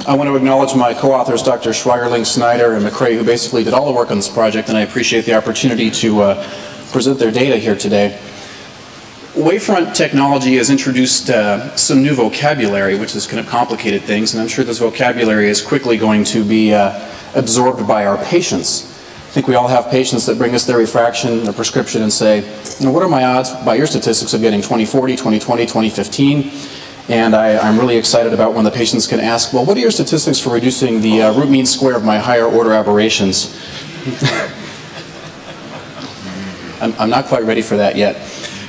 I want to acknowledge my co-authors, Dr. Schweigerling, Snyder, and McCrae, who basically did all the work on this project, and I appreciate the opportunity to present their data here today. Wavefront technology has introduced some new vocabulary, which has kind of complicated things, and I'm sure this vocabulary is quickly going to be absorbed by our patients. I think we all have patients that bring us their refraction, their prescription, and say, you know, what are my odds by your statistics of getting 20/40, 20/20, 20/15? And I'm really excited about when the patients can ask, well, what are your statistics for reducing the root mean square of my higher order aberrations? I'm not quite ready for that yet.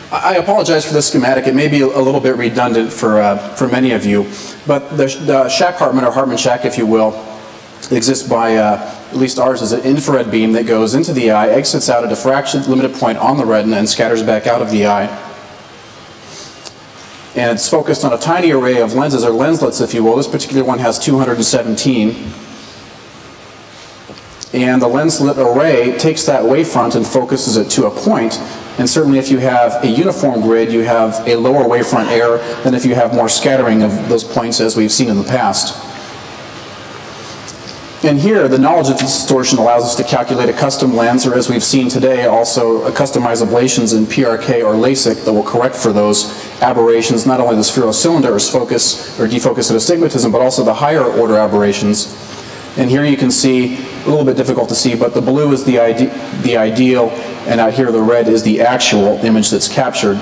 I apologize for this schematic. It may be a little bit redundant for many of you, but the Shack Hartmann, or Hartmann Shack, if you will, exists by, at least ours is an infrared beam that goes into the eye, exits out a diffraction limited point on the retina, and scatters back out of the eye. And it's focused on a tiny array of lenses, or lenslets, if you will. This particular one has 217. And the lenslet array takes that wavefront and focuses it to a point. And certainly if you have a uniform grid, you have a lower wavefront error than if you have more scattering of those points, as we've seen in the past. And here, the knowledge of distortion allows us to calculate a custom lens, or as we've seen today, also a customized ablations in PRK or LASIK that will correct for those aberrations, not only the spherocylinder or focus or defocus of astigmatism, but also the higher order aberrations. And here you can see, a little bit difficult to see, but the blue is the ideal, and out here the red is the actual image that's captured.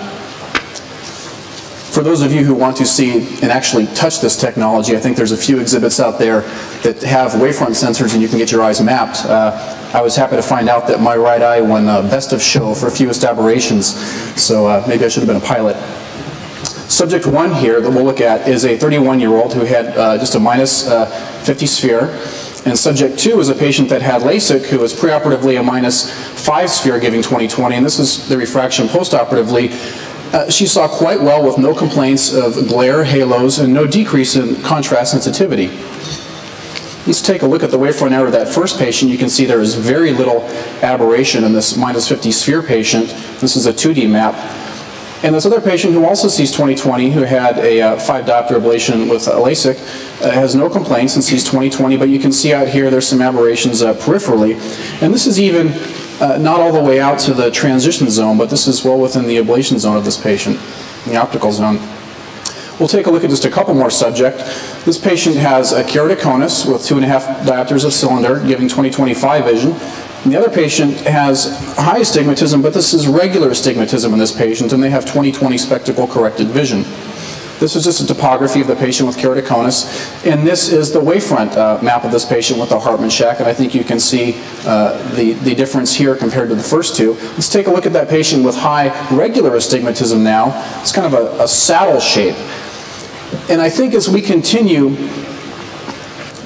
For those of you who want to see and actually touch this technology, I think there's a few exhibits out there that have wavefront sensors and you can get your eyes mapped. I was happy to find out that my right eye won best of show for fewest aberrations, so maybe I should have been a pilot. Subject 1 here that we'll look at is a 31-year-old who had just a minus 50 sphere. And subject 2 is a patient that had LASIK who was preoperatively a minus 5 sphere giving 20/20, and this is the refraction postoperatively. She saw quite well with no complaints of glare, halos, and no decrease in contrast sensitivity. Let's take a look at the wavefront error of that first patient. You can see there is very little aberration in this minus 50 sphere patient. This is a 2D map. And this other patient who also sees 20/20, who had a 5 diopter ablation with LASIK, has no complaints and sees 20/20, but you can see out here there's some aberrations peripherally. And this is even not all the way out to the transition zone, but this is well within the ablation zone of this patient, the optical zone. We'll take a look at just a couple more subjects. This patient has a keratoconus with 2.5 diopters of cylinder, giving 20/25 vision. And the other patient has high astigmatism, but this is regular astigmatism in this patient, and they have 20/20 spectacle corrected vision. This is just a topography of the patient with keratoconus, and this is the wavefront map of this patient with the Hartmann Shack, and I think you can see the difference here compared to the first two. Let's take a look at that patient with high regular astigmatism now. It's kind of a saddle shape. And I think as we continue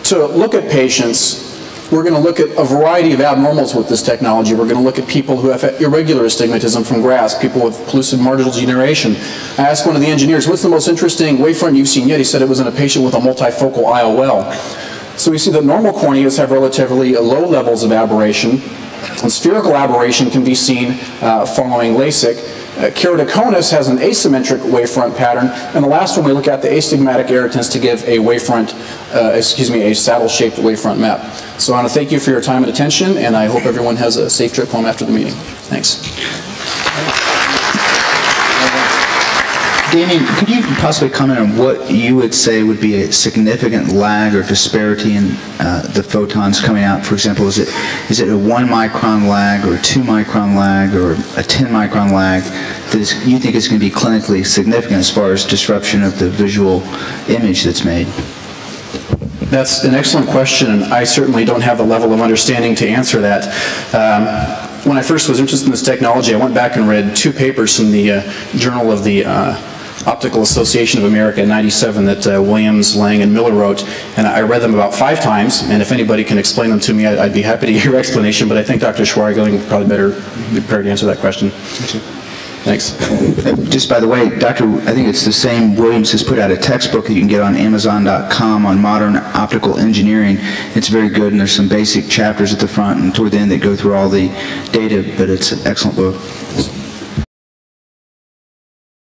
to look at patients, we're going to look at a variety of abnormals with this technology. We're going to look at people who have irregular astigmatism from GRAS, people with pellucid marginal degeneration. I asked one of the engineers, what's the most interesting wavefront you've seen yet? He said it was in a patient with a multifocal IOL. So we see that normal corneas have relatively low levels of aberration, and spherical aberration can be seen following LASIK. Keratoconus has an asymmetric wavefront pattern, and the last one we look at, the astigmatic error, tends to give a wavefront, a saddle-shaped wavefront map. So I want to thank you for your time and attention, and I hope everyone has a safe trip home after the meeting. Thanks. Damien, could you possibly comment on what you would say would be a significant lag or disparity in the photons coming out? For example, is it a 1 micron lag or a 2 micron lag or a 10 micron lag that you think is going to be clinically significant as far as disruption of the visual image that's made? That's an excellent question, and I certainly don't have the level of understanding to answer that. When I first was interested in this technology, I went back and read 2 papers from the Journal of the Optical Association of America in '97 that Williams, Lang, and Miller wrote, and I read them about 5 times, and if anybody can explain them to me, I'd be happy to hear your explanation, but I think Dr. Schweigerling would probably better be prepared to answer that question. Thanks. Just by the way, I think it's the same, Williams has put out a textbook that you can get on Amazon.com on modern optical engineering. It's very good, and there's some basic chapters at the front and toward the end that go through all the data, but it's an excellent book.